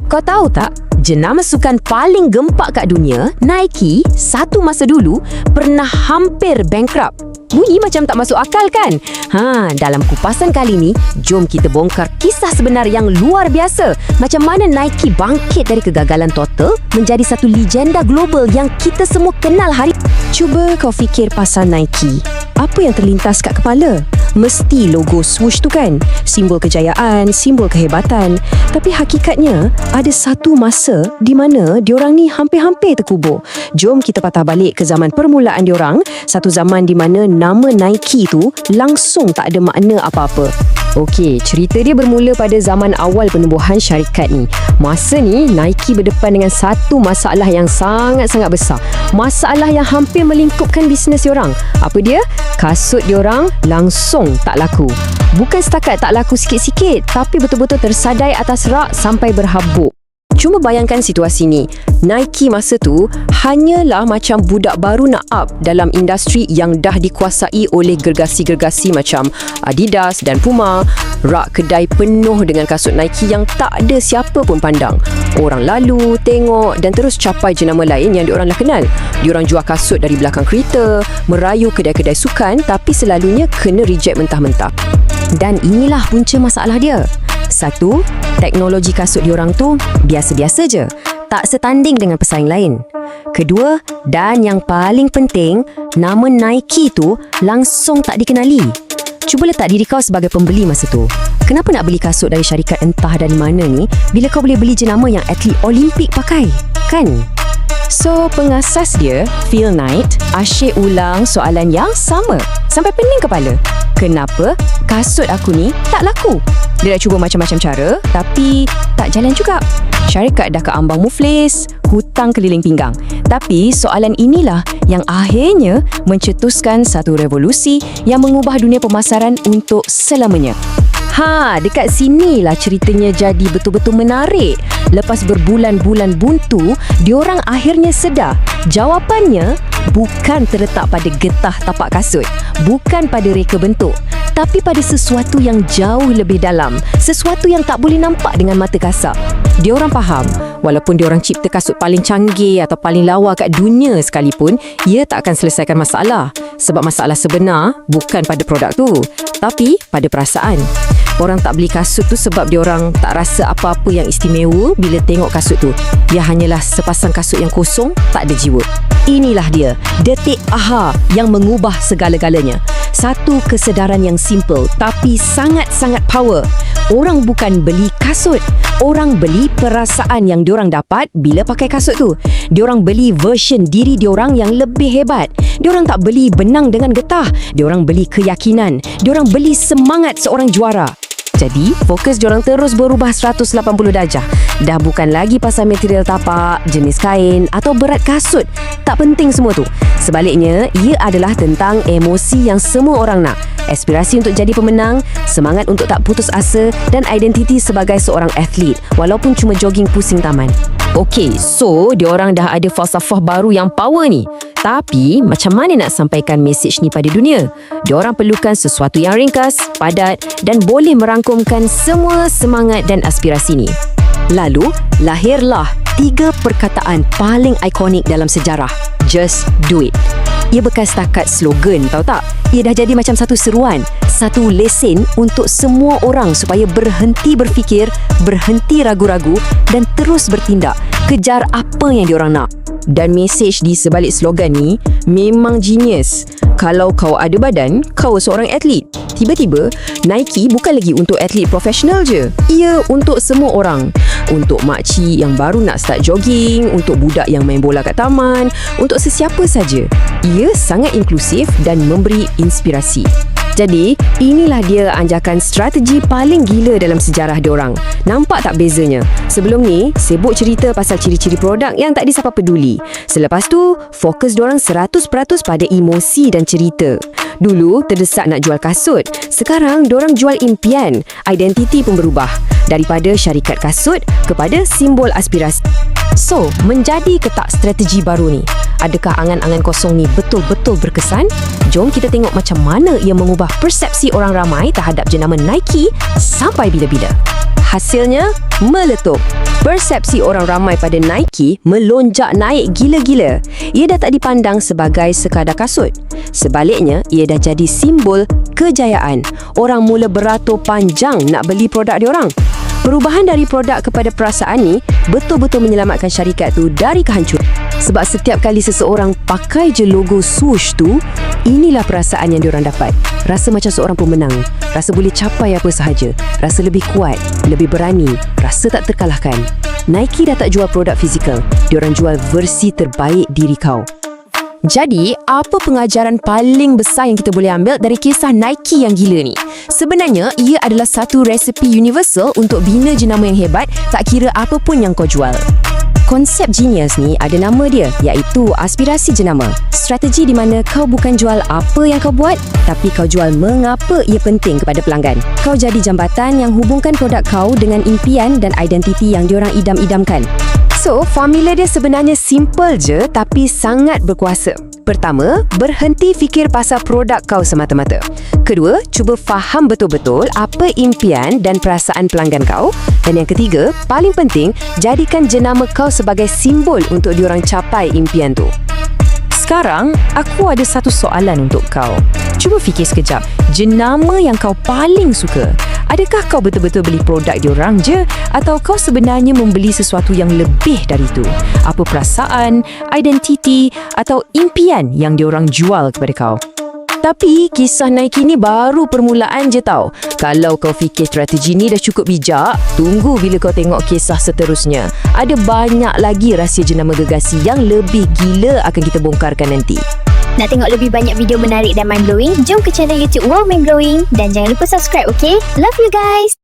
Kau tahu tak, jenama sukan paling gempak kat dunia, Nike, satu masa dulu pernah hampir bankrupt. Bunyi macam tak masuk akal kan? Dalam kupasan kali ni, jom kita bongkar kisah sebenar yang luar biasa. Macam mana Nike bangkit dari kegagalan total menjadi satu legenda global yang kita semua kenal hari. Cuba kau fikir pasal Nike. Apa yang terlintas kat kepala? Mesti logo swoosh tu kan? Simbol kejayaan, simbol kehebatan. Tapi hakikatnya, ada satu masa di mana diorang ni hampir-hampir terkubur. Jom kita patah balik ke zaman permulaan diorang. Satu zaman di mana nama Nike tu langsung tak ada makna apa-apa. Okey, cerita dia bermula pada zaman awal penubuhan syarikat ni. Masa ni, Nike berdepan dengan satu masalah yang sangat-sangat besar. Masalah yang hampir melingkupkan bisnes diorang. Apa dia? Kasut diorang langsung tak laku. Bukan setakat tak laku sikit-sikit, tapi betul-betul tersadai atas rak sampai berhabuk. Cuma bayangkan situasi ni. Nike masa tu hanyalah macam budak baru nak up dalam industri yang dah dikuasai oleh gergasi-gergasi macam Adidas dan Puma. Rak kedai penuh dengan kasut Nike yang tak ada siapa pun pandang. Orang lalu, tengok dan terus capai jenama lain yang diorang dah kenal. Diorang jual kasut dari belakang kereta, merayu kedai-kedai sukan, tapi selalunya kena reject mentah-mentah. Dan inilah punca masalah dia. Satu, teknologi kasut diorang tu biasa-biasa je. Tak setanding dengan pesaing lain. Kedua, dan yang paling penting, nama Nike tu langsung tak dikenali. Cuba letak diri kau sebagai pembeli masa tu. Kenapa nak beli kasut dari syarikat entah dari mana ni bila kau boleh beli jenama yang atlet Olimpik pakai? Kan? So, pengasas dia, Phil Knight, asyik ulang soalan yang sama sampai pening kepala. Kenapa kasut aku ni tak laku? Dia dah cuba macam-macam cara, tapi tak jalan juga. Syarikat dah ke ambang muflis, hutang keliling pinggang. Tapi soalan inilah yang akhirnya mencetuskan satu revolusi yang mengubah dunia pemasaran untuk selamanya. Dekat sinilah ceritanya jadi betul-betul menarik. Lepas berbulan-bulan buntu, diorang akhirnya sedar. Jawapannya bukan terletak pada getah tapak kasut, bukan pada reka bentuk, tapi pada sesuatu yang jauh lebih dalam, sesuatu yang tak boleh nampak dengan mata kasar. Diorang faham, walaupun diorang cipta kasut paling canggih atau paling lawa kat dunia sekalipun, ia tak akan selesaikan masalah. Sebab masalah sebenar bukan pada produk tu, tapi pada perasaan. Orang tak beli kasut tu sebab diorang tak rasa apa-apa yang istimewa bila tengok kasut tu. Dia hanyalah sepasang kasut yang kosong, tak ada jiwa. Inilah dia, detik aha yang mengubah segala-galanya. Satu kesedaran yang simple tapi sangat-sangat power. Orang bukan beli kasut, orang beli perasaan yang diorang dapat bila pakai kasut tu. Diorang beli version diri diorang yang lebih hebat. Diorang tak beli benang dengan getah, diorang beli keyakinan. Diorang beli semangat seorang juara. Jadi, fokus diorang terus berubah 180 darjah. Dah bukan lagi pasal material tapak, jenis kain atau berat kasut. Tak penting semua tu. Sebaliknya, ia adalah tentang emosi yang semua orang nak. Aspirasi untuk jadi pemenang, semangat untuk tak putus asa dan identiti sebagai seorang atlet walaupun cuma jogging pusing taman. Okey, so diorang dah ada falsafah baru yang power ni. Tapi, macam mana nak sampaikan mesej ni pada dunia? Diorang perlukan sesuatu yang ringkas, padat dan boleh merangkumkan semua semangat dan aspirasi ni. Lalu, lahirlah 3 perkataan paling ikonik dalam sejarah. Just do it. Ia bekas takat slogan, tahu tak? Ia dah jadi macam satu seruan, satu lesen untuk semua orang supaya berhenti berfikir, berhenti ragu-ragu dan terus bertindak, kejar apa yang diorang nak. Dan mesej di sebalik slogan ni memang genius. Kalau kau ada badan, kau seorang atlet. Tiba-tiba, Nike bukan lagi untuk atlet profesional je. Ia untuk semua orang. Untuk makcik yang baru nak start jogging, untuk budak yang main bola kat taman, untuk sesiapa saja. Ia sangat inklusif dan memberi inspirasi. Jadi, inilah dia anjakan strategi paling gila dalam sejarah diorang. Nampak tak bezanya? Sebelum ni, sibuk cerita pasal ciri-ciri produk yang tak ada siapa peduli. Selepas tu, fokus diorang 100% pada emosi dan cerita. Dulu, terdesak nak jual kasut. Sekarang, diorang jual impian. Identiti pun berubah. Daripada syarikat kasut kepada simbol aspirasi. So, menjadi ke tak strategi baru ni? Adakah angan-angan kosong ni betul-betul berkesan? Jom kita tengok macam mana ia mengubah persepsi orang ramai terhadap jenama Nike sampai bila-bila. Hasilnya, meletup. Persepsi orang ramai pada Nike melonjak naik gila-gila. Ia dah tak dipandang sebagai sekadar kasut. Sebaliknya, ia dah jadi simbol kejayaan. Orang mula beratur panjang nak beli produk diorang. Perubahan dari produk kepada perasaan ni betul-betul menyelamatkan syarikat tu dari kehancuran. Sebab setiap kali seseorang pakai je logo swoosh tu, inilah perasaan yang diorang dapat. Rasa macam seorang pemenang. Rasa boleh capai apa sahaja. Rasa lebih kuat, lebih berani. Rasa tak terkalahkan. Nike dah tak jual produk fizikal. Diorang jual versi terbaik diri kau. Jadi, apa pengajaran paling besar yang kita boleh ambil dari kisah Nike yang gila ni? Sebenarnya, ia adalah satu resepi universal untuk bina jenama yang hebat, tak kira apa pun yang kau jual. Konsep genius ni ada nama dia, iaitu aspirasi jenama. Strategi di mana kau bukan jual apa yang kau buat, tapi kau jual mengapa ia penting kepada pelanggan. Kau jadi jambatan yang hubungkan produk kau dengan impian dan identiti yang diorang idam-idamkan. So, formula dia sebenarnya simple je tapi sangat berkuasa. Pertama, berhenti fikir pasal produk kau semata-mata. Kedua, cuba faham betul-betul apa impian dan perasaan pelanggan kau. Dan yang ketiga, paling penting, jadikan jenama kau sebagai simbol untuk diorang capai impian tu. Sekarang, aku ada satu soalan untuk kau. Cuba fikir sekejap, jenama yang kau paling suka. Adakah kau betul-betul beli produk diorang je? Atau kau sebenarnya membeli sesuatu yang lebih dari itu? Apa perasaan, identiti atau impian yang diorang jual kepada kau? Tapi kisah Nike ni baru permulaan je tau. Kalau kau fikir strategi ni dah cukup bijak, tunggu bila kau tengok kisah seterusnya. Ada banyak lagi rahsia jenama gegasi yang lebih gila akan kita bongkarkan nanti. Nak tengok lebih banyak video menarik dan mind-blowing? Jom ke channel YouTube Wow Mind Blowing dan jangan lupa subscribe, okay? Love you guys!